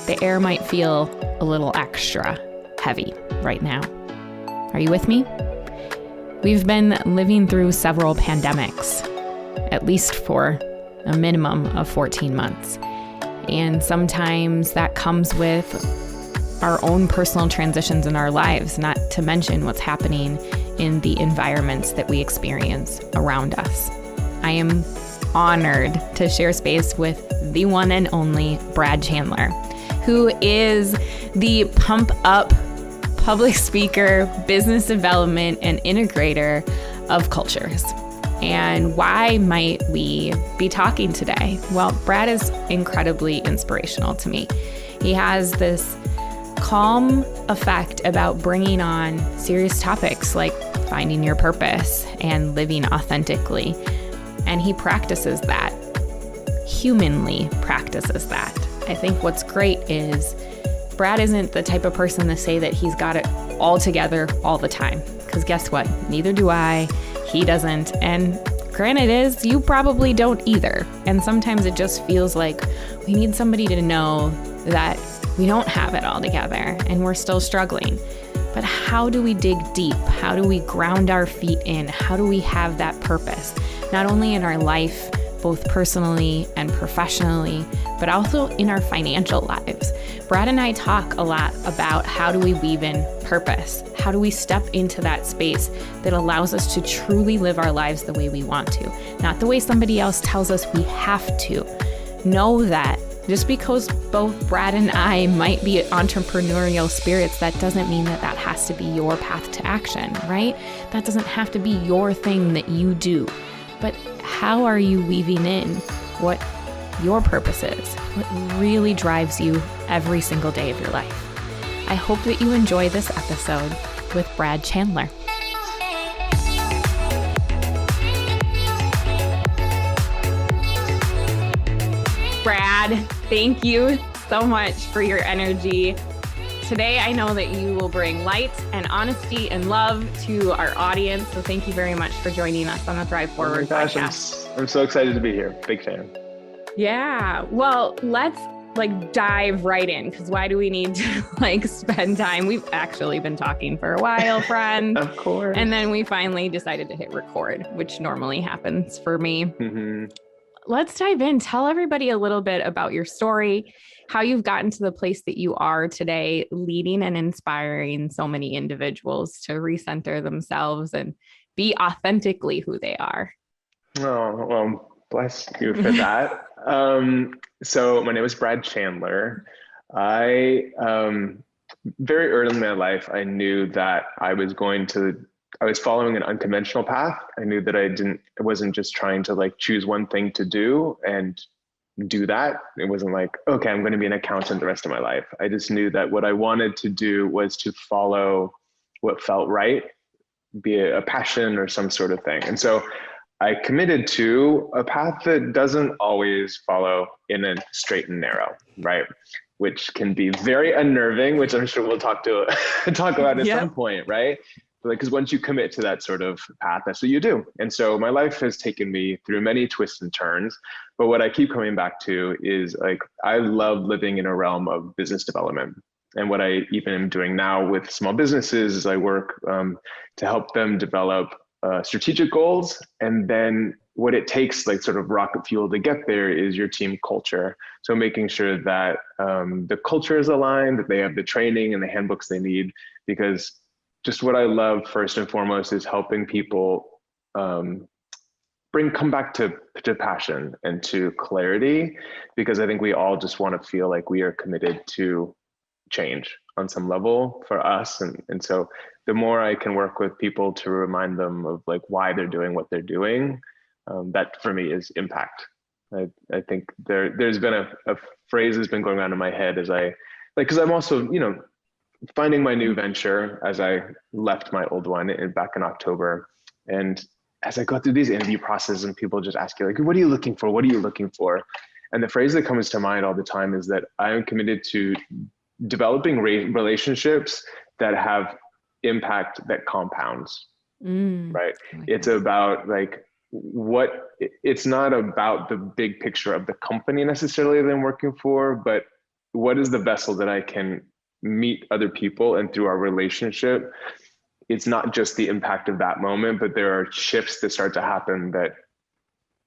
the air might feel a little extra heavy right now. Are you with me? We've been living through several pandemics, at least for a minimum of 14 months. And sometimes that comes with our own personal transitions in our lives, not to mention what's happening in the environments that we experience around us. I am honored to share space with the one and only Brad Chandler, who is the pump up public speaker, business development, and integrator of cultures. And why might we be talking today? Well, Brad is incredibly inspirational to me. He has this calm effect about bringing on serious topics like finding your purpose and living authentically. And he practices that, humanly practices that. I think what's great is Brad isn't the type of person to say that he's got it all together all the time. Because guess what? Neither do I. He doesn't. And granted is, you probably don't either. And sometimes it just feels like we need somebody to know that we don't have it all together and we're still struggling. But how do we dig deep? How do we ground our feet in? How do we have that purpose? Not only in our life, both personally and professionally, but also in our financial lives. Brad and I talk a lot about how do we weave in purpose? How do we step into that space that allows us to truly live our lives the way we want to, not the way somebody else tells us we have to. Know that just because both Brad and I might be entrepreneurial spirits, that doesn't mean that that has to be your path to action, right? That doesn't have to be your thing that you do. But how are you weaving in what your purpose is, what really drives you every single day of your life? I hope that you enjoy this episode with Brad Chandler. Brad, thank you so much for your energy. Today, I know that you will bring light and honesty and love to our audience. So thank you very much for joining us on the Thrive Forward podcast. I'm so excited to be here. Big fan. Yeah. Well, let's dive right in, because why do we need to spend time? We've actually been talking for a while, friend. Of course. And then we finally decided to hit record, which normally happens for me. Mm-hmm. Let's dive in. Tell everybody a little bit about your story, how you've gotten to the place that you are today, leading and inspiring so many individuals to recenter themselves and be authentically who they are. Oh, well, bless you for that. So my name is Brad Chandler. I, very early in my life, I knew that I was following an unconventional path. I knew that I wasn't just trying to choose one thing to do and do that. It wasn't like, okay, I'm going to be an accountant the rest of my life. I just knew that what I wanted to do was to follow what felt right, be it a passion or some sort of thing. And so I committed to a path that doesn't always follow in a straight and narrow, right? Which can be very unnerving, which I'm sure we'll talk about at some point, right? Because once you commit to that sort of path, that's what you do. And so my life has taken me through many twists and turns. But what I keep coming back to is I love living in a realm of business development. And what I even am doing now with small businesses is I work to help them develop strategic goals. And then what it takes, sort of rocket fuel to get there, is your team culture. So making sure that the culture is aligned, that they have the training and the handbooks they need, because just what I love first and foremost is helping people come back to passion and to clarity, because I think we all just want to feel like we are committed to change on some level for us. And so the more I can work with people to remind them of why they're doing what they're doing, that for me is impact. I think there's been a phrase that's been going around in my head as because I'm also, finding my new venture as I left my old one back in October. And as I go through these interview processes and people just ask you, what are you looking for? What are you looking for? And the phrase that comes to mind all the time is that I am committed to developing relationships that have impact that compounds, right? It's about it's not about the big picture of the company necessarily that I'm working for, but what is the vessel that I can meet other people, and through our relationship, it's not just the impact of that moment, but there are shifts that start to happen that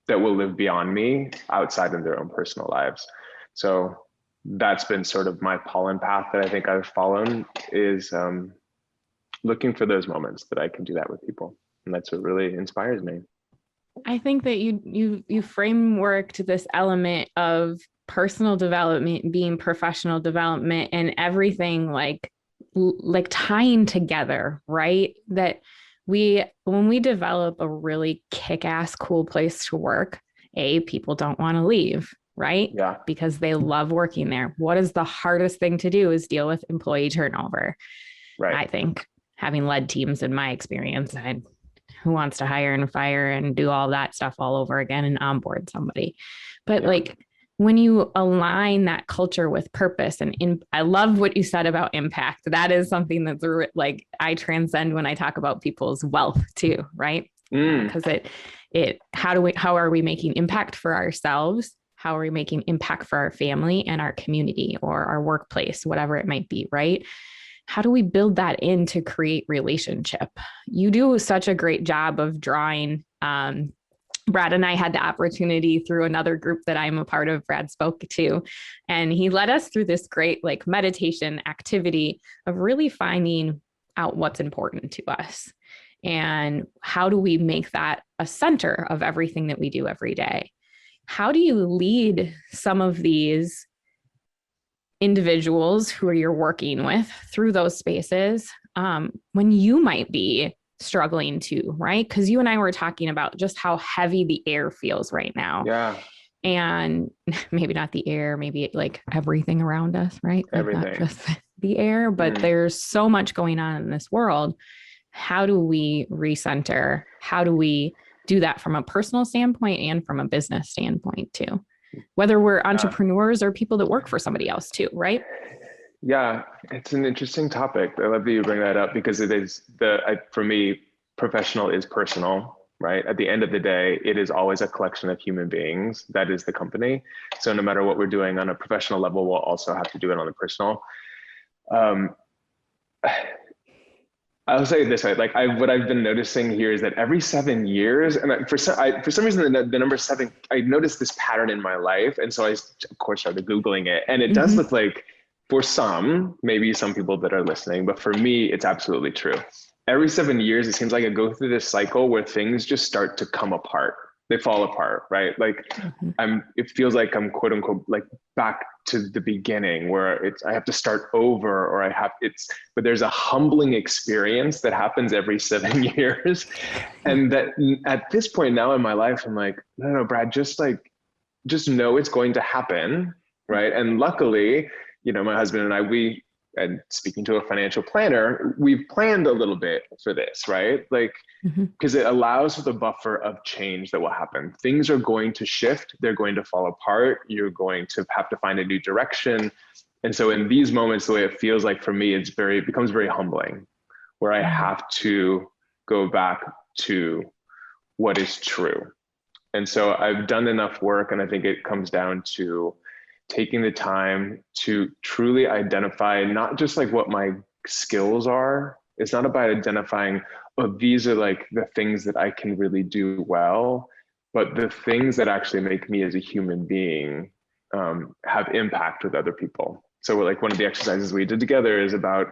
will live beyond me outside in their own personal lives. So that's been sort of my pollen path that I think I've followed, is looking for those moments that I can do that with people. And that's what really inspires me. I think that you frameworked this element of personal development being professional development, and everything like tying together, right? That when we develop a really kick-ass cool place to work, people don't want to leave, right? Yeah. Because they love working there. What is the hardest thing to do is deal with employee turnover. Right. I think, having led teams in my experience, who wants to hire and fire and do all that stuff all over again and onboard somebody? But like, when you align that culture with purpose, and I love what you said about impact. That is something that like I transcend when I talk about people's wealth too, right? Because how are we making impact for ourselves? How are we making impact for our family and our community or our workplace, whatever it might be, right? How do we build that in to create relationship? You do such a great job of drawing. Brad and I had the opportunity through another group that I'm a part of, Brad spoke to, and he led us through this great like meditation activity of really finding out what's important to us and how do we make that a center of everything that we do every day. How do you lead some of these individuals who you're working with through those spaces when you might be struggling too, right? Because you and I were talking about just how heavy the air feels right now. Yeah. And maybe not the air, maybe like everything around us, right? Like Everything. not just the air, but there's so much going on in this world. How do we recenter? How do we do that from a personal standpoint and from a business standpoint too? Whether we're entrepreneurs or people that work for somebody else too, right? Yeah, it's an interesting topic. I love that you bring that up, because it is for me, professional is personal, right? At the end of the day, it is always a collection of human beings. That is the company. So no matter what we're doing on a professional level, we'll also have to do it on the personal. I'll say it this way, like what I've been noticing here is that every 7 years, and for some reason, the number 7, I noticed this pattern in my life. And so I, of course, started Googling it. And it does look like, for some, maybe some people that are listening, but for me, it's absolutely true. Every 7 years, it seems like I go through this cycle where things just start to come apart. They fall apart, right? Like it feels like I'm quote unquote, like back to the beginning where I have to start over, or but there's a humbling experience that happens every 7 years. And that at this point now in my life, I'm like, no, Brad, just know it's going to happen. Right. And luckily, my husband and and speaking to a financial planner, we've planned a little bit for this, right? Like, because it allows for the buffer of change that will happen. Things are going to shift. They're going to fall apart. You're going to have to find a new direction. And so in these moments, the way it feels like for me, it becomes very humbling, where I have to go back to what is true. And so I've done enough work, and I think it comes down to taking the time to truly identify not just like what my skills are. It's not about identifying, oh, these are like the things that I can really do well, but the things that actually make me as a human being have impact with other people. So like one of the exercises we did together is about,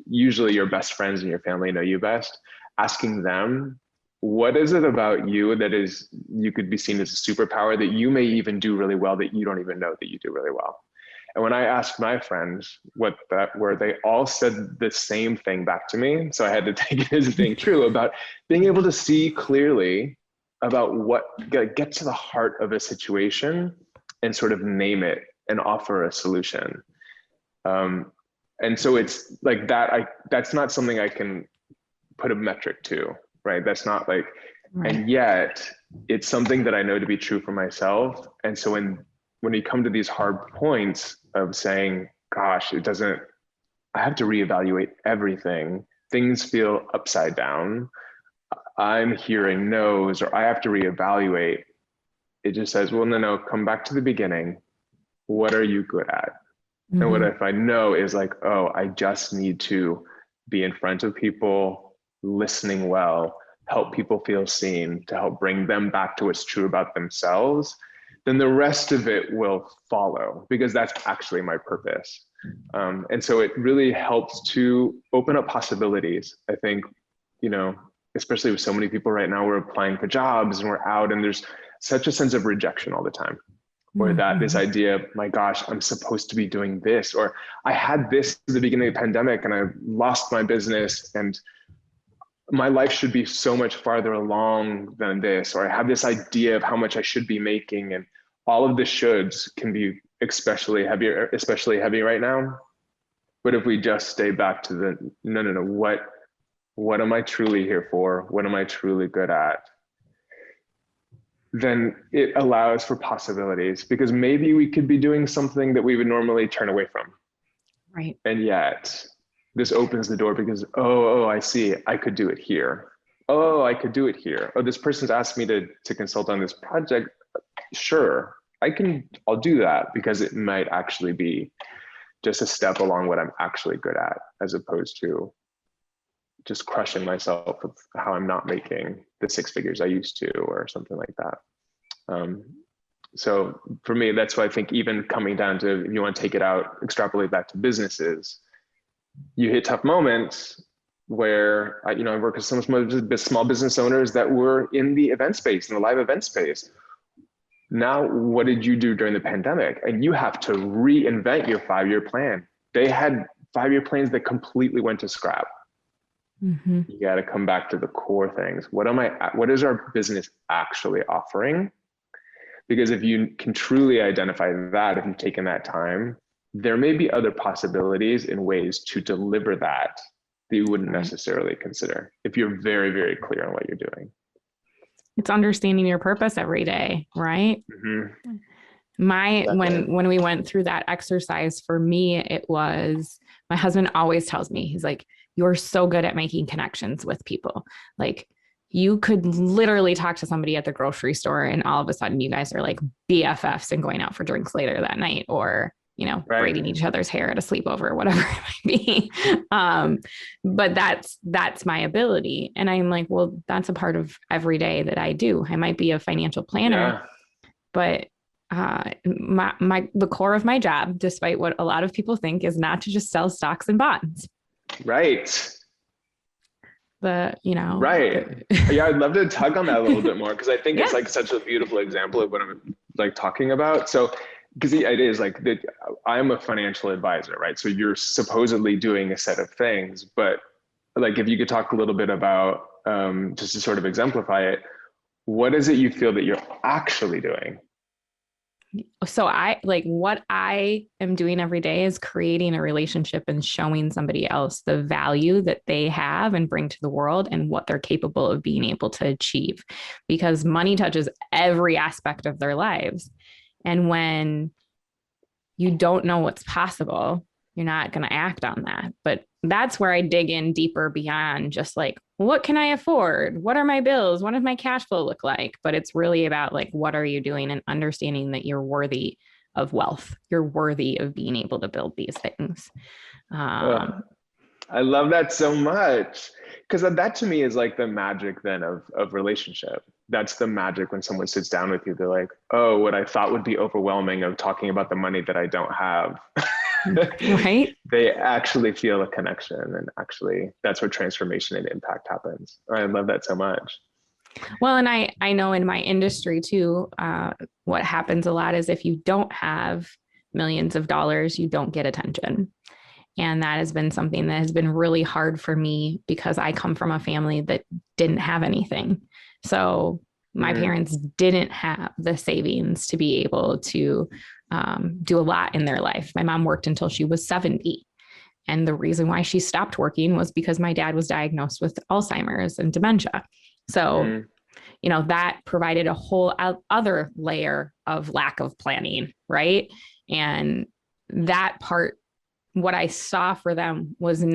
usually your best friends and your family know you best, asking them, what is it about you that you could be seen as a superpower that you may even do really well that you don't even know that you do really well? And when I asked my friends what that were, they all said the same thing back to me. So I had to take it as being true, about being able to see clearly about get to the heart of a situation and sort of name it and offer a solution. And so it's like that's not something I can put a metric to. Right. That's not like, and yet it's something that I know to be true for myself. And so when you come to these hard points of saying, gosh, I have to reevaluate everything. Things feel upside down. I'm hearing no's, or I have to reevaluate. It just says, well, no, come back to the beginning. What are you good at? And what Mm-hmm. if I know is like, oh, I just need to be in front of people, listening well, help people feel seen, to help bring them back to what's true about themselves, then the rest of it will follow, because that's actually my purpose. And so it really helps to open up possibilities. I think, you know, especially with so many people right now, we're applying for jobs and we're out, and there's such a sense of rejection all the time. Or that this Mm-hmm. idea of, my gosh, I'm supposed to be doing this, or I had this at the beginning of the pandemic and I lost my business and my life should be so much farther along than this, or I have this idea of how much I should be making, and all of the shoulds can be especially heavy right now. But if we just stay back to the no, what am I truly here for? What am I truly good at? Then it allows for possibilities, because maybe we could be doing something that we would normally turn away from. Right. And yet this opens the door because, oh, I see, I could do it here. Oh, I could do it here. Oh, this person's asked me to consult on this project. Sure, I'll do that, because it might actually be just a step along what I'm actually good at, as opposed to just crushing myself with how I'm not making the 6 figures I used to, or something like that. So for me, that's why I think, even coming down to, if you want to take it out, extrapolate back to businesses, you hit tough moments where I work with some small business owners that were in the event space, in the live event space. Now, what did you do during the pandemic? And you have to reinvent your 5-year plan. They had 5-year plans that completely went to scrap. Mm-hmm. You got to come back to the core things. What is our business actually offering? Because if you can truly identify that, if you've taken that time, there may be other possibilities and ways to deliver that you wouldn't necessarily consider, if you're very, very clear on what you're doing. It's understanding your purpose every day, right? Mm-hmm. When we went through that exercise, for me, it was, my husband always tells me, he's like, you're so good at making connections with people. Like, you could literally talk to somebody at the grocery store and all of a sudden you guys are like BFFs and going out for drinks later that night, or, braiding each other's hair at a sleepover or whatever it might be. But that's my ability. And I'm like, well, that's a part of every day that I do. I might be a financial planner, but the core of my job, despite what a lot of people think, is not to just sell stocks and bonds. Right. Right. Yeah, I'd love to tug on that a little bit more, because I think it's like such a beautiful example of what I'm like talking about. So, because it is like that, I'm a financial advisor, right? So you're supposedly doing a set of things, but like, if you could talk a little bit about, just to sort of exemplify it, what is it you feel that you're actually doing? So what I am doing every day is creating a relationship and showing somebody else the value that they have and bring to the world and what they're capable of being able to achieve, because money touches every aspect of their lives. And when you don't know what's possible, you're not going to act on that. But that's where I dig in deeper beyond just like, what can I afford? What are my bills? What does my cash flow look like? But it's really about like, what are you doing, and understanding that you're worthy of wealth. You're worthy of being able to build these things. I love that so much, because that to me is like the magic then of relationship. That's the magic when someone sits down with you. They're like, oh, what I thought would be overwhelming of talking about the money that I don't have. Right. They actually feel a connection, and actually that's where transformation and impact happens. I love that so much. Well, and I know in my industry too, what happens a lot is if you don't have millions of dollars, you don't get attention. And that has been something that has been really hard for me, because I come from a family that didn't have anything. So my parents didn't have the savings to be able to do a lot in their life. My mom worked until she was 70. And the reason why she stopped working was because my dad was diagnosed with Alzheimer's and dementia. So, that provided a whole other layer of lack of planning, right? And that part, what I saw for them wasn't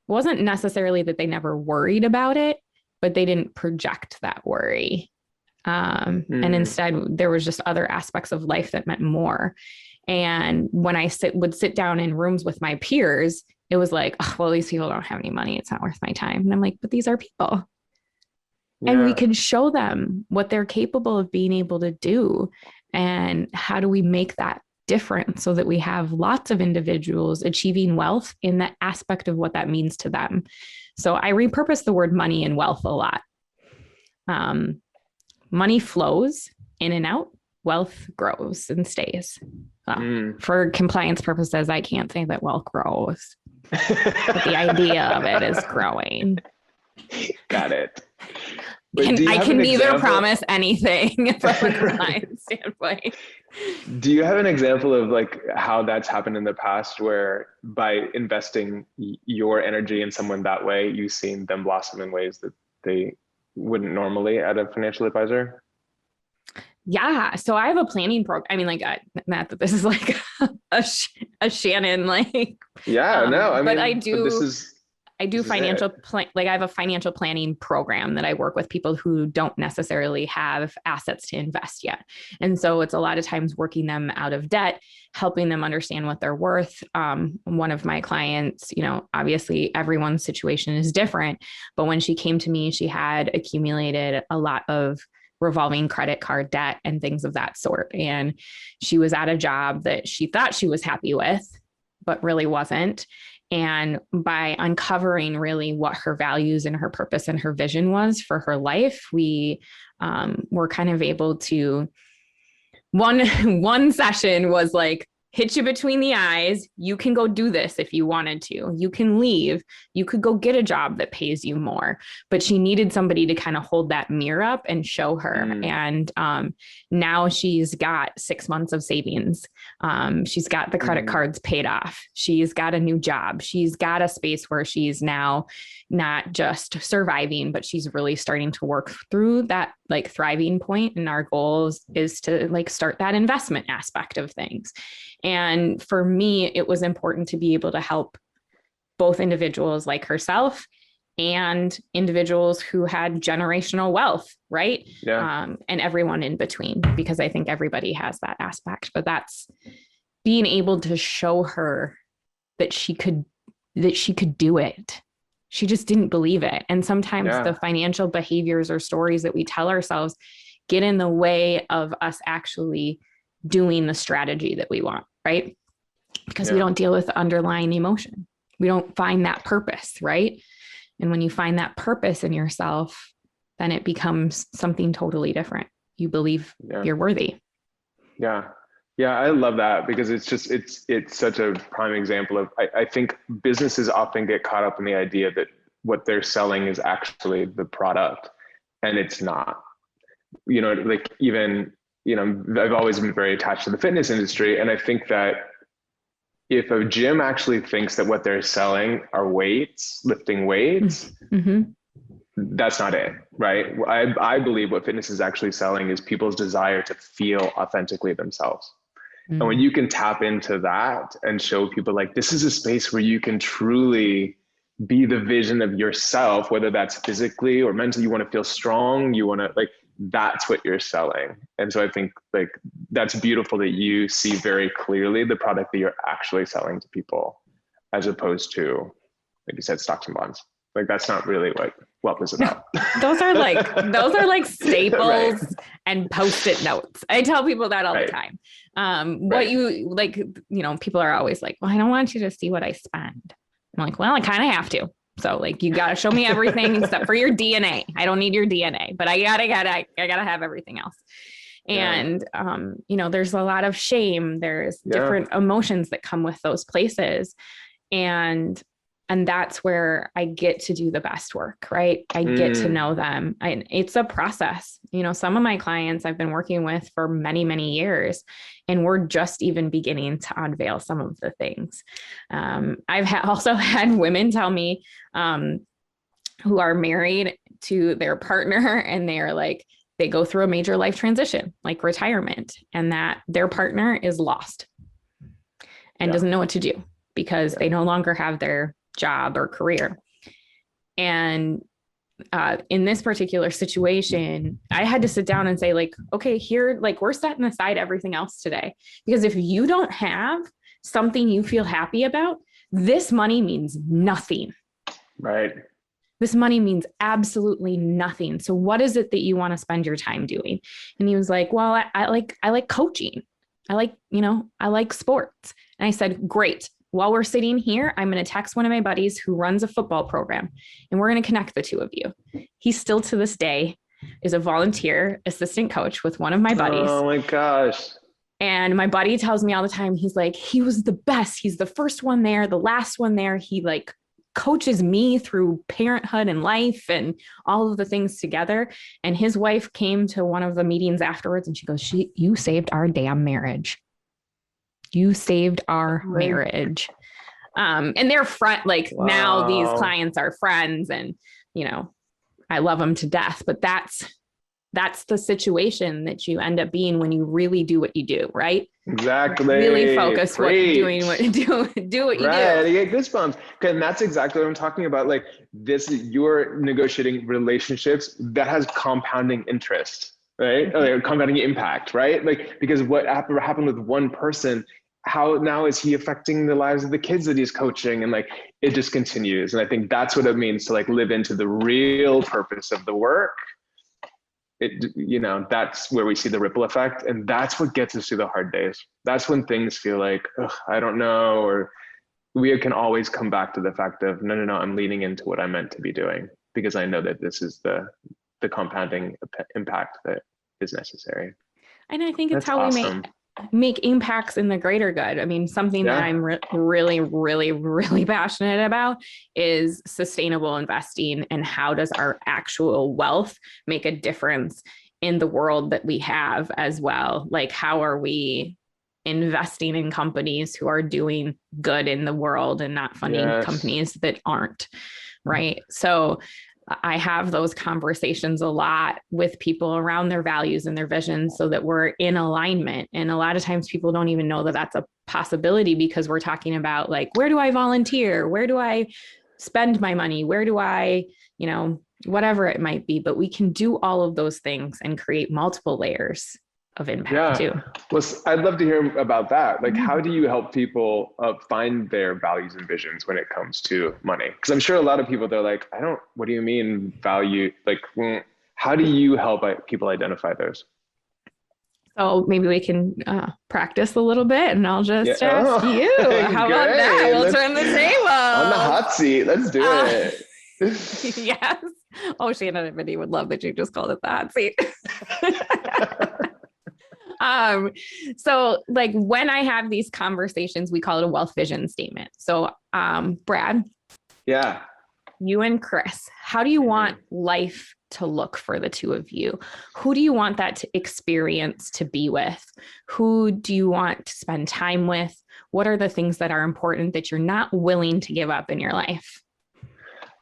necessarily that they never worried about it, but they didn't project that worry. And instead there was just other aspects of life that meant more. And when I would sit down in rooms with my peers, it was like, oh, well, these people don't have any money. It's not worth my time. And I'm like, but these are people. And we can show them what they're capable of being able to do. And how do we make that different so that we have lots of individuals achieving wealth in the aspect of what that means to them? So I repurpose the word money and wealth a lot. Money flows in and out, wealth grows and stays. For compliance purposes, I can't say that wealth grows, but the idea of it is growing. Got it. I can neither promise anything from a compliance standpoint. Do you have an example of like how that's happened in the past, where by investing your energy in someone that way, you've seen them blossom in ways that they wouldn't normally at a financial advisor? Yeah. So I have a planning program. I mean, like, not that this is like a Shannon, like, yeah, no, I mean, but I do, I have a financial planning program that I work with people who don't necessarily have assets to invest yet. And so it's a lot of times working them out of debt, helping them understand what they're worth. One of my clients, obviously everyone's situation is different, but when she came to me, she had accumulated a lot of revolving credit card debt and things of that sort. And she was at a job that she thought she was happy with, but really wasn't. And by uncovering really what her values and her purpose and her vision was for her life, we were kind of able to, one session was like, hit you between the eyes. You can go do this if you wanted to. You can leave. You could go get a job that pays you more. But she needed somebody to kind of hold that mirror up and show her. And now she's got 6 months of savings. She's got the credit cards paid off. She's got a new job. She's got a space where she's now not just surviving, but she's really starting to work through that like thriving point. And our goal is to like start that investment aspect of things. And for me, it was important to be able to help both individuals like herself and individuals who had generational wealth, right? Yeah. And everyone in between, because I think everybody has that aspect, but that's being able to show her that she could do it. She just didn't believe it. And sometimes the financial behaviors or stories that we tell ourselves get in the way of us actually doing the strategy that we want, right? Because we don't deal with the underlying emotion. We don't find that purpose, right? And when you find that purpose in yourself, then it becomes something totally different. You believe you're worthy. Yeah. Yeah. I love that, because it's such a prime example of, I think businesses often get caught up in the idea that what they're selling is actually the product, and it's not. Like even, I've always been very attached to the fitness industry. And I think that if a gym actually thinks that what they're selling are weights, lifting weights, that's not it, right? I believe what fitness is actually selling is people's desire to feel authentically themselves. And when you can tap into that and show people like, this is a space where you can truly be the vision of yourself, whether that's physically or mentally, you want to feel strong, you want to like, that's what you're selling. And so I think like that's beautiful that you see very clearly the product that you're actually selling to people, as opposed to, like you said, stocks and bonds. Like that's not really what wealth is about. Those are like staples and Post-it notes. I tell people that all the time. What you like, people are always like, well, I don't want you to see what I spend. I'm like, well, I kind of have to. So like, you got to show me everything except for your DNA. I don't need your DNA, but I gotta have everything else. And, there's a lot of shame. There's different emotions that come with those places. And that's where I get to do the best work, right? I get to know them. It's a process. Some of my clients I've been working with for many, many years, and we're just even beginning to unveil some of the things. I've also had women tell me who are married to their partner, and they are like, they go through a major life transition, like retirement, and that their partner is lost and doesn't know what to do because they no longer have their job or career. And in this particular situation, I had to sit down and say, like, okay, here, like, we're setting aside everything else today. Because if you don't have something you feel happy about, this money means nothing. Right. This money means absolutely nothing. So what is it that you want to spend your time doing? And he was like, well, I like coaching. I like sports. And I said, great. While we're sitting here, I'm going to text one of my buddies who runs a football program, and we're going to connect the two of you. He still to this day is a volunteer assistant coach with one of my buddies. Oh my gosh. And my buddy tells me all the time, he's like, he was the best. He's the first one there, the last one there. He like coaches me through parenthood and life and all of the things together. And his wife came to one of the meetings afterwards and she goes, you saved our damn marriage. You saved our marriage. And they're like, wow. Now these clients are friends and, I love them to death, but that's the situation that you end up being when you really do what you do, right? Exactly. Really focus what you're doing, do what you do. Right, you get goosebumps. And that's exactly what I'm talking about. Like this, you're negotiating relationships that has compounding interest, right? Or compounding impact, right? Like, because what happened with one person, how now is he affecting the lives of the kids that he's coaching? And like, it just continues. And I think that's what it means to like live into the real purpose of the work. That's where we see the ripple effect. And that's what gets us through the hard days. That's when things feel like, I don't know, or we can always come back to the fact of, no, I'm leaning into what I'm meant to be doing because I know that this is the compounding impact that is necessary. And I think it's how awesome. We make impacts in the greater good. I mean, something that I'm really, really, really passionate about is sustainable investing and how does our actual wealth make a difference in the world that we have as well? Like, how are we investing in companies who are doing good in the world and not funding companies that aren't, right? So I have those conversations a lot with people around their values and their visions so that we're in alignment. And a lot of times people don't even know that that's a possibility because we're talking about like, where do I volunteer? Where do I spend my money? Where do I, whatever it might be, but we can do all of those things and create multiple layers of impact too. Well, I'd love to hear about that. Like, how do you help people find their values and visions when it comes to money? Because I'm sure a lot of people, they're like, what do you mean value? Like, how do you help people identify those? So maybe we can practice a little bit and I'll just ask you. How about that? We'll turn the table. On the hot seat. Let's do it. Yes. Oh, Shannon and Minnie would love that you just called it the hot seat. So like when I have these conversations, we call it a wealth vision statement. So, Brad, you and Chris, how do you want life to look for the two of you? Who do you want that to experience to be with? Who do you want to spend time with? What are the things that are important that you're not willing to give up in your life?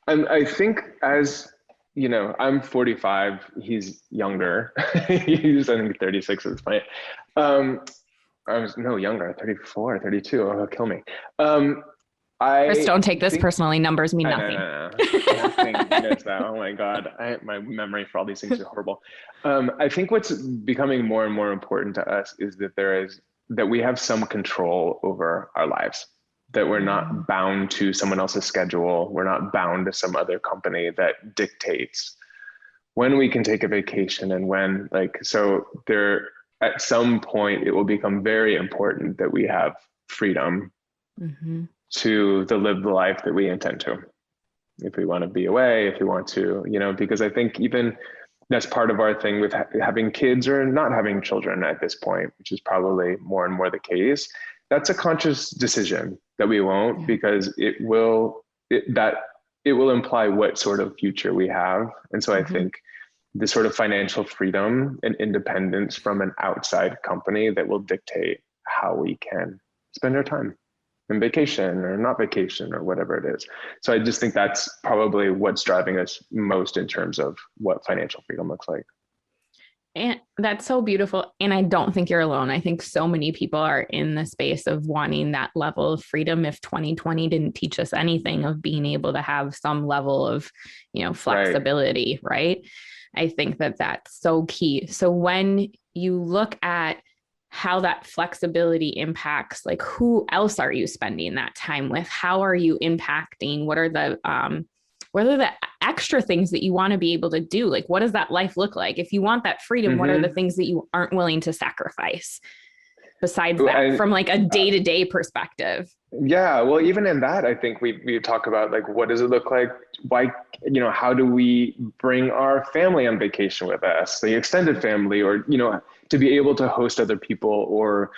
I think I'm 45, he's younger. He's, I think, 36 at this point. I was younger, 34, 32. Oh, he'll kill me. Chris, don't take this personally. Numbers mean nothing. No. Oh my God. My memory for all these things is horrible. I think what's becoming more and more important to us is that we have some control over our lives. That we're not bound to someone else's schedule. We're not bound to some other company that dictates when we can take a vacation and when, at some point it will become very important that we have freedom to live the life that we intend to. If we want to be away, if we want to, because I think even that's part of our thing with having kids or not having children at this point, which is probably more and more the case. That's a conscious decision that we won't, because it will imply what sort of future we have. And so I think the sort of financial freedom and independence from an outside company that will dictate how we can spend our time in vacation or not vacation or whatever it is. So I just think that's probably what's driving us most in terms of what financial freedom looks like. And that's so beautiful. And I don't think you're alone. I think so many people are in the space of wanting that level of freedom. If 2020 didn't teach us anything, of being able to have some level of, Right. flexibility, right? I think that that's so key. So when you look at how that flexibility impacts, like, who else are you spending that time with? How are you impacting? What are the extra things that you want to be able to do? Like, what does that life look like? If you want that freedom, what are the Mm-hmm. things that you aren't willing to sacrifice besides that, And from like a day-to-day perspective? yeah, well, even in that, I think we talk about like, what does it look like? Why, how do we bring our family on vacation with us, the extended family, or, to be able to host other people or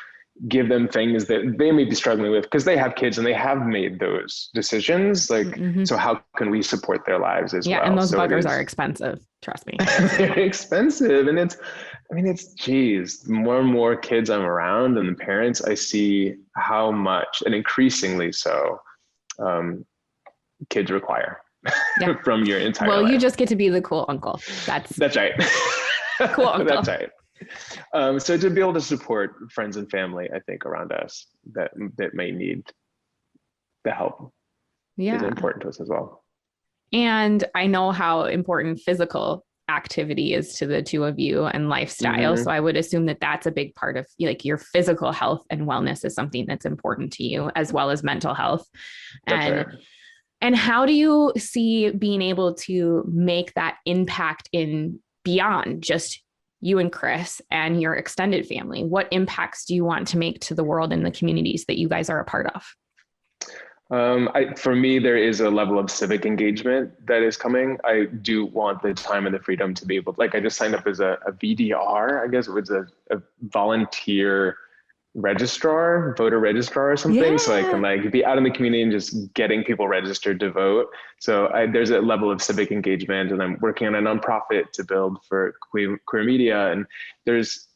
give them things that they may be struggling with because they have kids and they have made those decisions. Like, Mm-hmm. so how can we support their lives as Yeah. And well? those So it buggers are is expensive. Trust me. very expensive. And geez, the more and more kids I'm around and the parents, I see how much, and increasingly so, um, kids require Yeah. from your entire Well, you life. just get to be the cool uncle. That's That's right. cool uncle. That's right. So to be able to support friends and family, I think around us that may need the help is Yeah. important to us as well. And I know how important physical activity is to the two of you and lifestyle. So Mm-hmm. I would assume that that's a big part of, like, your physical health and wellness is something that's important to you, as well as mental health. That's right. And how do you see being able to make that impact in beyond just you and Chris and your extended family? What impacts do you want to make to the world and the communities that you guys are a part of? For me, there is a level of civic engagement that is coming. I do want the time and the freedom to be able, like, I just signed up as a VDR, I guess it was a volunteer registrar, voter registrar or something. So I can Yeah. like be out in the community and just getting people registered to vote. So there's a level of civic engagement, and I'm working on a nonprofit to build for queer media. And there's,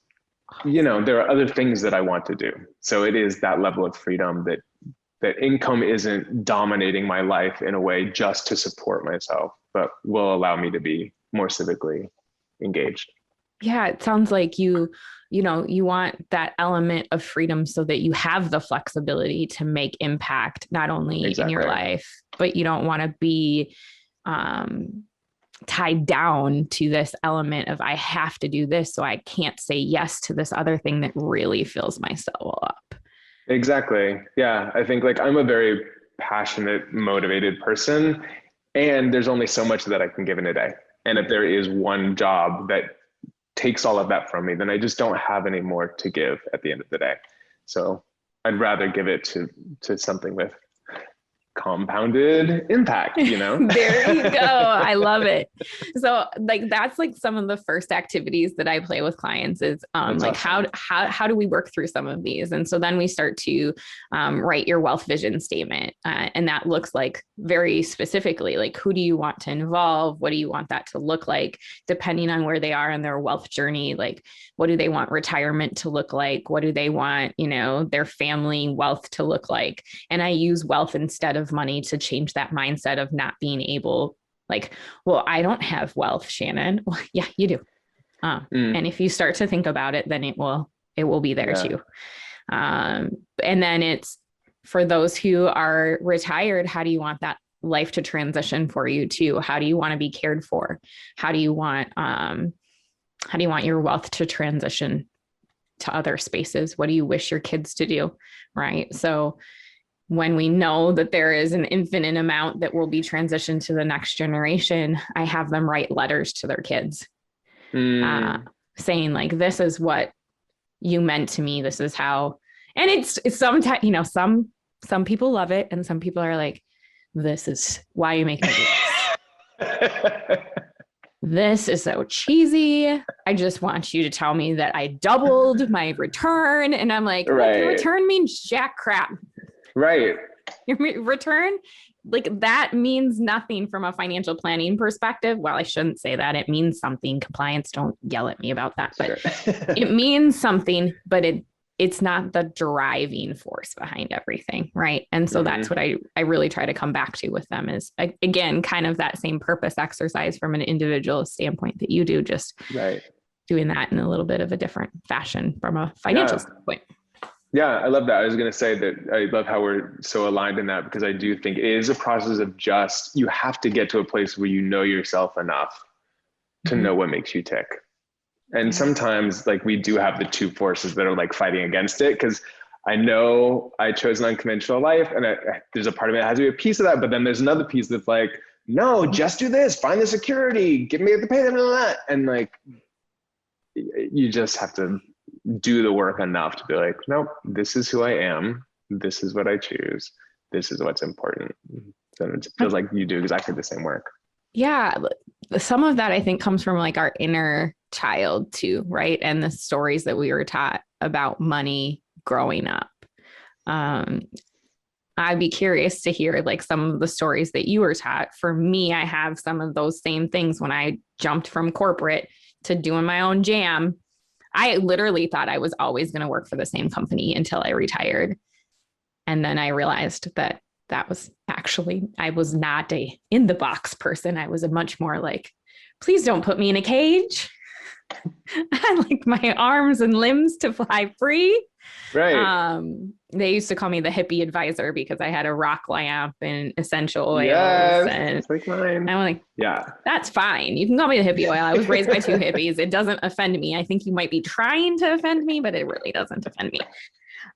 there are other things that I want to do. So it is that level of freedom that income isn't dominating my life in a way just to support myself, but will allow me to be more civically engaged. Yeah, it sounds like you want that element of freedom so that you have the flexibility to make impact, not only in your Exactly. life, but you don't want to be tied down to this element of, I have to do this, so I can't say yes to this other thing that really fills my soul up. Exactly. Yeah. I think like I'm a very passionate, motivated person, and there's only so much that I can give in a day. And if there is one job that takes all of that from me, then I just don't have any more to give at the end of the day. So I'd rather give it to something with compounded impact, There you go. I love it. So like, that's like some of the first activities that I play with clients is That's like, awesome. how do we work through some of these? And so then we start to write your wealth vision statement. And that looks like very specifically, like, who do you want to involve? What do you want that to look like, depending on where they are in their wealth journey? Like, what do they want retirement to look like? What do they want, their family wealth to look like? And I use wealth instead of money to change that mindset of not being able, like, well, I don't have wealth, Shannon. Well, yeah, you do. And if you start to think about it, then it will be there Yeah. too. And then it's for those who are retired, how do you want that life to transition for you too? How do you want to be cared for? How do you want your wealth to transition to other spaces? What do you wish your kids to do? Right. So when we know that there is an infinite amount that will be transitioned to the next generation, I have them write letters to their kids saying like, this is what you meant to me. This is how, and it's sometimes, some people love it. And some people are like, this is why you make me do this. This is so cheesy. I just want you to tell me that I doubled my return. And I'm like, Right. Your return means jack crap. Right. Your return, like, that means nothing from a financial planning perspective. Well, I shouldn't say that. It means something. Compliance, don't yell at me about that. But it means something, but it's not the driving force behind everything. Right. And so that's what I really try to come back to with them is, again, kind of that same purpose exercise from an individual standpoint that you do, just right. doing that in a little bit of a different fashion from a financial standpoint. Yeah, I love that. I was going to say that I love how we're so aligned in that, because I do think it is a process of you have to get to a place where you know yourself enough to know what makes you tick. And sometimes like we do have the two forces that are like fighting against it, because I know I chose an unconventional life, and there's a part of it that has to be a piece of that. But then there's another piece that's like, no, just do this, find the security, give me the pay, and all that. And like, you just have to do the work enough to be like, nope, this is who I am. This is what I choose. This is what's important. So it feels like you do exactly the same work. Yeah. Some of that I think comes from like our inner child too, right? And the stories that we were taught about money growing up. I'd be curious to hear like some of the stories that you were taught. For me, I have some of those same things. When I jumped from corporate to doing my own jam, I literally thought I was always going to work for the same company until I retired. And then I realized that was actually, I was not a in the box person. I was a much more like, please don't put me in a cage. I like my arms and limbs to fly free. Right. They used to call me the hippie advisor because I had a rock lamp and essential oils. Yes, and it's like mine. I'm like, yeah, that's fine. You can call me the hippie oil. I was raised by two hippies. It doesn't offend me. I think you might be trying to offend me, but it really doesn't offend me.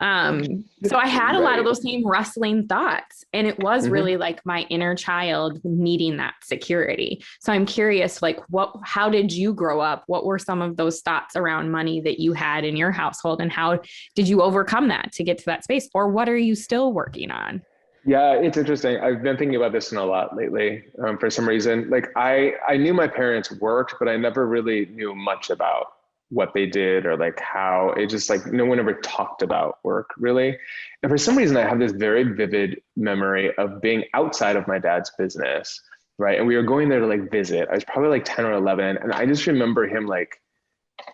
So I had a lot of those same wrestling thoughts, and it was really like my inner child needing that security. So I'm curious, like, how did you grow up? What were some of those thoughts around money that you had in your household, and how did you overcome that to get to that space? Or what are you still working on? Yeah, it's interesting. I've been thinking about this a lot lately. For some reason, like I knew my parents worked, but I never really knew much about what they did, or like how it just like, no one ever talked about work really. And for some reason, I have this very vivid memory of being outside of my dad's business, right? And we were going there to like visit. I was probably like 10 or 11. And I just remember him like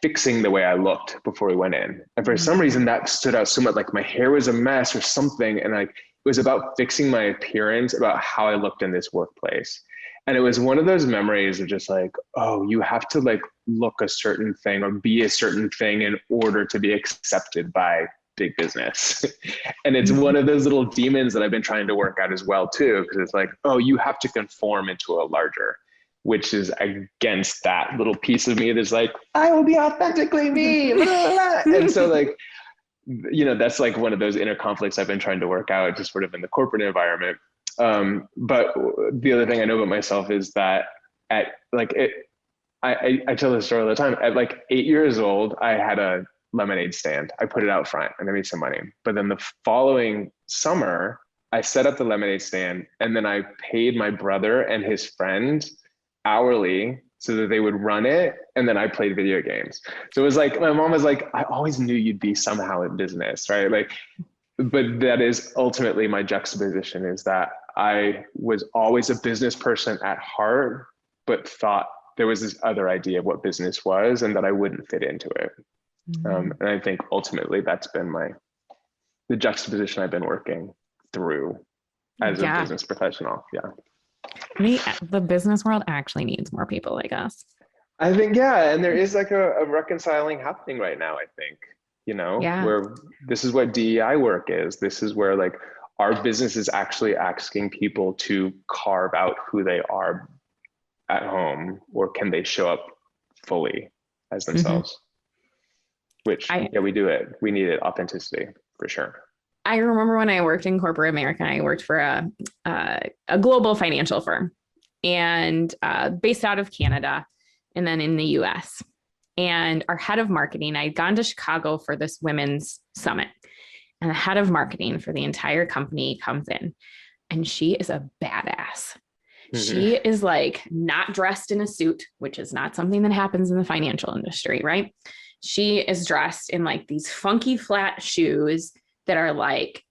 fixing the way I looked before we went in. And for some reason that stood out so much, like my hair was a mess or something. And like, it was about fixing my appearance, about how I looked in this workplace. And it was one of those memories of just like, oh, you have to like look a certain thing or be a certain thing in order to be accepted by big business. And it's one of those little demons that I've been trying to work out as well too, because it's like, oh, you have to conform into a larger, which is against that little piece of me that's like, I will be authentically me. And so like, you know, that's like one of those inner conflicts I've been trying to work out just sort of in the corporate environment. But the other thing I know about myself is that at like I tell this story all the time. At like 8 years old, I had a lemonade stand. I put it out front and I made some money. But then the following summer, I set up the lemonade stand, and then I paid my brother and his friend hourly so that they would run it. And then I played video games. So it was like, my mom was like, I always knew you'd be somehow in business, right? Like, but that is ultimately my juxtaposition, is that I was always a business person at heart, but thought there was this other idea of what business was and that I wouldn't fit into it. And I think ultimately that's been the juxtaposition I've been working through as a business professional. Yeah. The business world actually needs more people like us. I think, yeah. And there is like a reconciling happening right now, I think, you know, where this is what DEI work is. This is where like our business is actually asking people to carve out who they are at home, or can they show up fully as themselves? Which, we do it. We need it, authenticity, for sure. I remember when I worked in corporate America, I worked for a global financial firm, and based out of Canada and then in the US. And our head of marketing, I'd gone to Chicago for this women's summit, and the head of marketing for the entire company comes in, and she is a badass. She is like not dressed in a suit, which is not something that happens in the financial industry, right? She is dressed in like these funky flat shoes that are like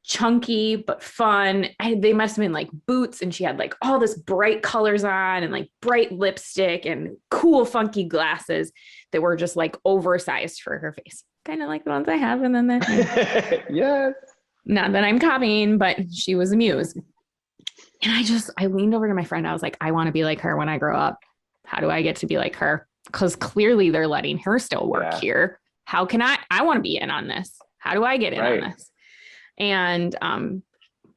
chunky but fun. They must have been like boots, and she had like all this bright colors on and like bright lipstick and cool funky glasses that were just like oversized for her face, kind of like the ones I have. And then yes, not that I'm copying, but she was a muse. And I leaned over to my friend. I was like, I want to be like her when I grow up. How do I get to be like her? because clearly they're letting her still work Yeah. here. How can I want to be in on this? How do I get in on this? And,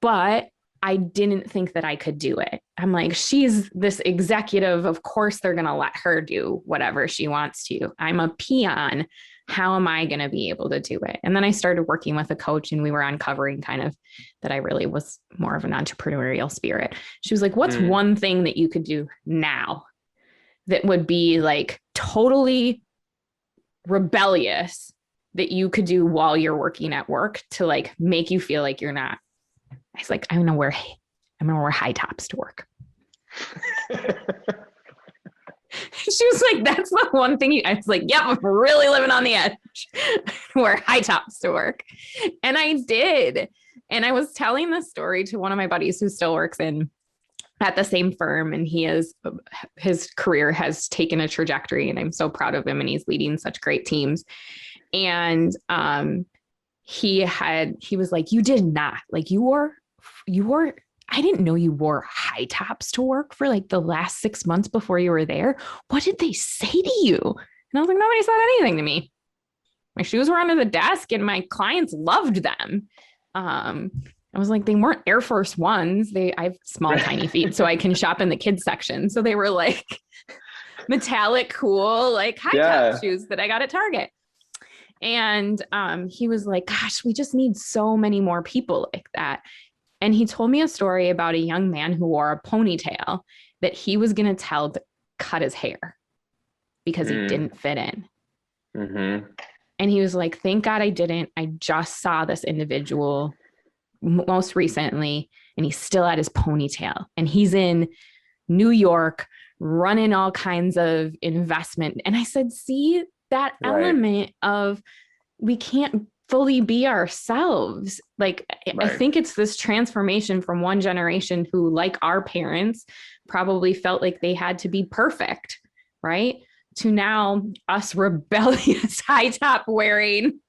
but I didn't think that I could do it. I'm like, she's this executive. Of course, they're going to let her do whatever she wants to. I'm a peon. How am I going to be able to do it? And then I started working with a coach, and we were uncovering kind of that I really was more of an entrepreneurial spirit. She was like, what's one thing that you could do now that would be like totally rebellious that you could do while you're working at work to like make you feel like you're not? I was like, I'm gonna wear high tops to work. She was like, that's the one thing I was like, yep, I'm really living on the edge. Wear high tops to work. And I did. And I was telling this story to one of my buddies who still works at the same firm. And his career has taken a trajectory, and I'm so proud of him, and he's leading such great teams. And he was like, you did not, like, you wore, I didn't know you wore high tops to work for like the last 6 months before you were there. What did they say to you? And I was like, nobody said anything to me. My shoes were under the desk and my clients loved them. I was like, they weren't Air Force Ones. I have small, tiny feet, so I can shop in the kids section. So they were like metallic, cool, like high top shoes that I got at Target. And he was like, gosh, we just need so many more people like that. And he told me a story about a young man who wore a ponytail that he was going to tell to cut his hair because he didn't fit in. Mm-hmm. And he was like, thank God I didn't. I just saw this individual most recently, and he still had his ponytail, and he's in New York running all kinds of investment. And I said, see, that element of we can't fully be ourselves. Like, I think it's this transformation from one generation who, like our parents, probably felt like they had to be perfect, right? To now us rebellious high top wearing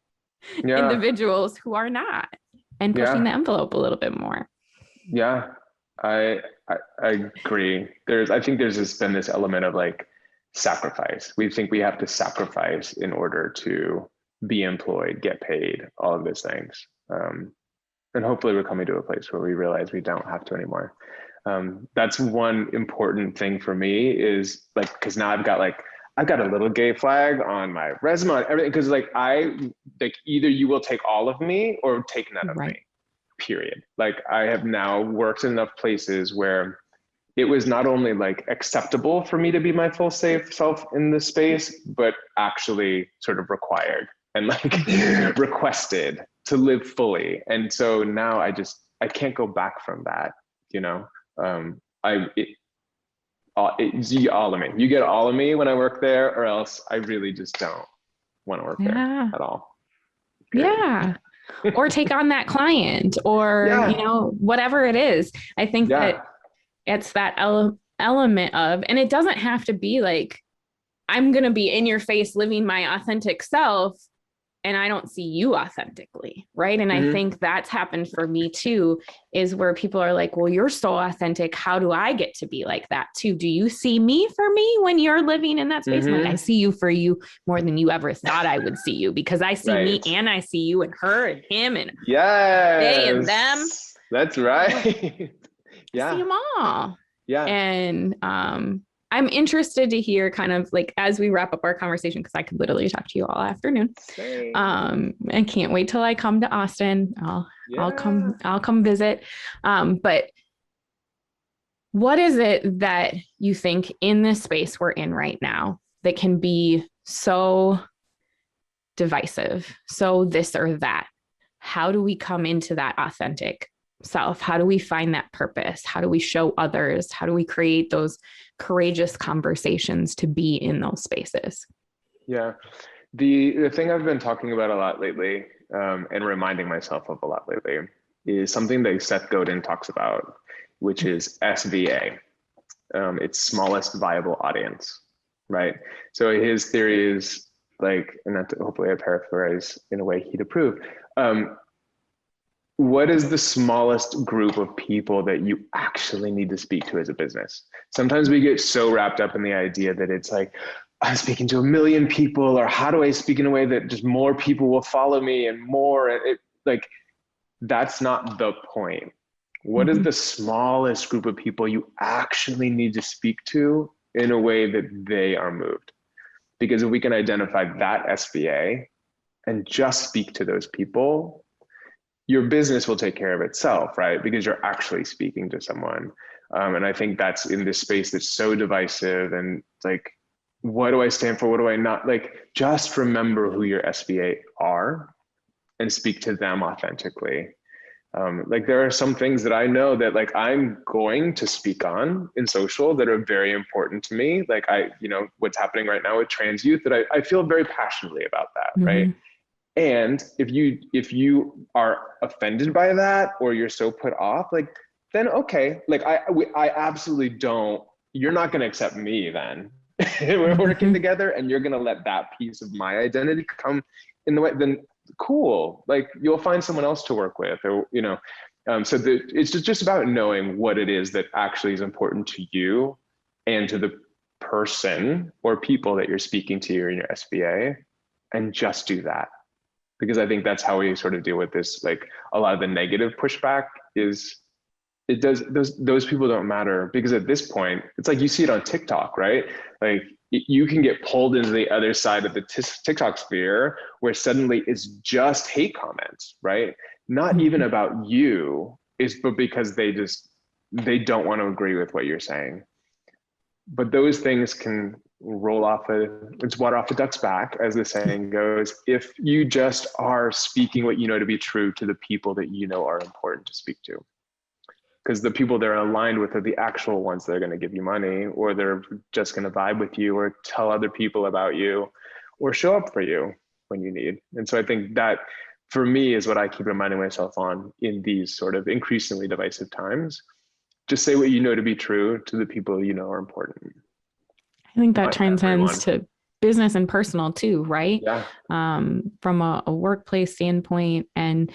individuals who are not, and pushing the envelope a little bit more. Yeah, I agree. I think there's been this element of like sacrifice. We think we have to sacrifice in order to be employed, get paid, all of those things. And hopefully we're coming to a place where we realize we don't have to anymore. That's one important thing for me, is like, because now I've got a little gay flag on my resume, on everything, because like either you will take all of me or take none of me, period. Like, I have now worked in enough places where it was not only like acceptable for me to be my full safe self in this space, but actually sort of required and like requested to live fully. And so now I can't go back from that, you know. It's all of me. You get all of me when I work there, or else I really just don't want to work there at all. Period. Yeah. Or take on that client, or, you know, whatever it is. I think that it's that element of, and it doesn't have to be like, I'm going to be in your face living my authentic self, and I don't see you authentically, right? And I think that's happened for me too, is where people are like, well, you're so authentic. How do I get to be like that too? Do you see me for me when you're living in that space? Like, I see you for you more than you ever thought I would see you, because I see me, and I see you and her and him and they and them. That's right. I see them all. Yeah. And I'm interested to hear kind of like, as we wrap up our conversation, because I could literally talk to you all afternoon. Same. I can't wait till I come to Austin. I'll come visit. But what is it that you think in this space we're in right now that can be so divisive, so this or that? How do we come into that authentic self? How do we find that purpose? How do we show others? How do we create those courageous conversations to be in those spaces? Yeah. The thing I've been talking about a lot lately, and reminding myself of a lot lately, is something that Seth Godin talks about, which is SVA. It's smallest viable audience, right? So his theory is like, and hopefully I paraphrase in a way he'd approve. What is the smallest group of people that you actually need to speak to as a business? Sometimes we get so wrapped up in the idea that it's like, I'm speaking to a million people, or how do I speak in a way that just more people will follow me and more, and it, like, that's not the point. What is the smallest group of people you actually need to speak to in a way that they are moved? Because if we can identify that SBA and just speak to those people, your business will take care of itself, right? Because you're actually speaking to someone. And I think that's in this space that's so divisive, and like, what do I stand for? What do I not? Like, just remember who your SBA are and speak to them authentically. Like, there are some things that I know that like I'm going to speak on in social that are very important to me. Like, what's happening right now with trans youth, that I feel very passionately about that, right? And if you are offended by that, or you're so put off, like, then okay, like I absolutely don't. You're not going to accept me then. We're working together, and you're going to let that piece of my identity come in the way. Then cool, like, you'll find someone else to work with, or so it's just about knowing what it is that actually is important to you and to the person or people that you're speaking to in your SBA, and just do that. Because I think that's how we sort of deal with this. Like, a lot of the negative pushback is, those people don't matter, because at this point, it's like, you see it on TikTok, right? Like, you can get pulled into the other side of the TikTok sphere, where suddenly it's just hate comments, right? Not even about you, but because they don't want to agree with what you're saying. But those things can roll off it's water off a duck's back, as the saying goes, if you just are speaking what you know to be true to the people that you know are important to speak to. Because the people they're aligned with are the actual ones that are going to give you money, or they're just going to vibe with you, or tell other people about you, or show up for you when you need. And so I think that, for me, is what I keep reminding myself on in these sort of increasingly divisive times. Just say what you know to be true to the people you know are important. I think that transcends to business and personal too, right? Yeah. From a workplace standpoint. And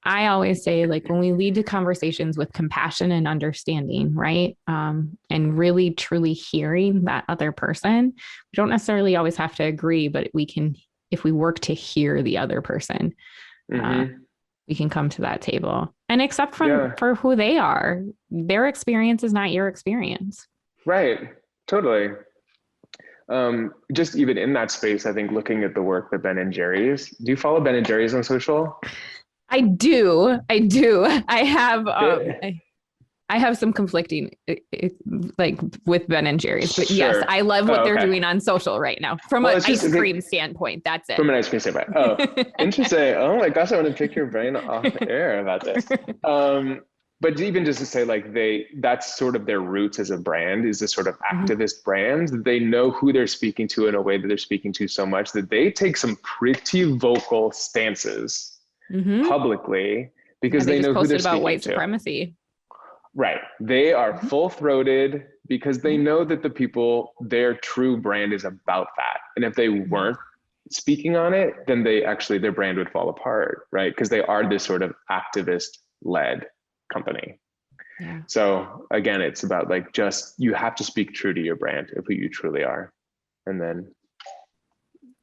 I always say, like, when we lead to conversations with compassion and understanding, right? And really truly hearing that other person, we don't necessarily always have to agree, but we can, if we work to hear the other person, we can come to that table and accept for who they are. Their experience is not your experience. Right. Totally. Just even in that space, I think looking at the work that Ben and Jerry's, do you follow Ben and Jerry's on social? I do. I have some conflicting, like, with Ben and Jerry's, but yes, I love what they're doing on social right now from an ice cream standpoint. That's it. From an ice cream standpoint. Oh, interesting. Oh my gosh, I want to pick your brain off air about this. But even just to say, like, that's sort of their roots as a brand, is this sort of activist brand. They know who they're speaking to in a way that they're speaking to so much that they take some pretty vocal stances publicly, because they know who they're speaking to. About white supremacy. Right. They are full-throated, because they know that the people, their true brand is about that. And if they weren't speaking on it, then their brand would fall apart, right? Because they are this sort of activist-led company. Yeah. So again, it's about, like, just, you have to speak true to your brand of who you truly are. And then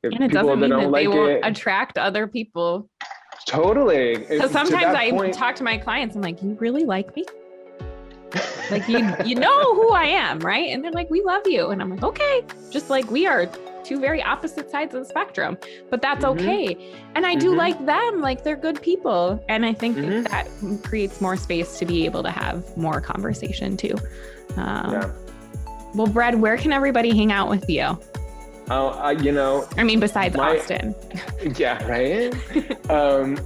if and it people doesn't mean that like they won't attract other people. Totally. Because sometimes I talk to my clients, I'm like, you really like me? Like, you know who I am, right? And they're like, we love you. And I'm like, okay, just like we are two very opposite sides of the spectrum, but that's okay. And I do like them, like, they're good people. And I think that creates more space to be able to have more conversation too. Well, Brad, where can everybody hang out with you? I mean, besides Austin. Yeah, right?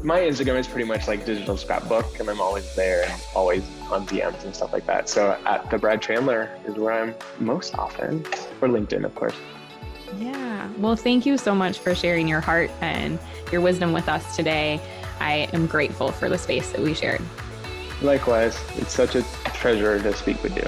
My Instagram is pretty much like digital scrapbook, and I'm always there and always on DMs and stuff like that. So at the Brad Chandler is where I'm most often, or LinkedIn, of course. Yeah. Well, thank you so much for sharing your heart and your wisdom with us today. I am grateful for the space that we shared. Likewise. It's such a treasure to speak with you.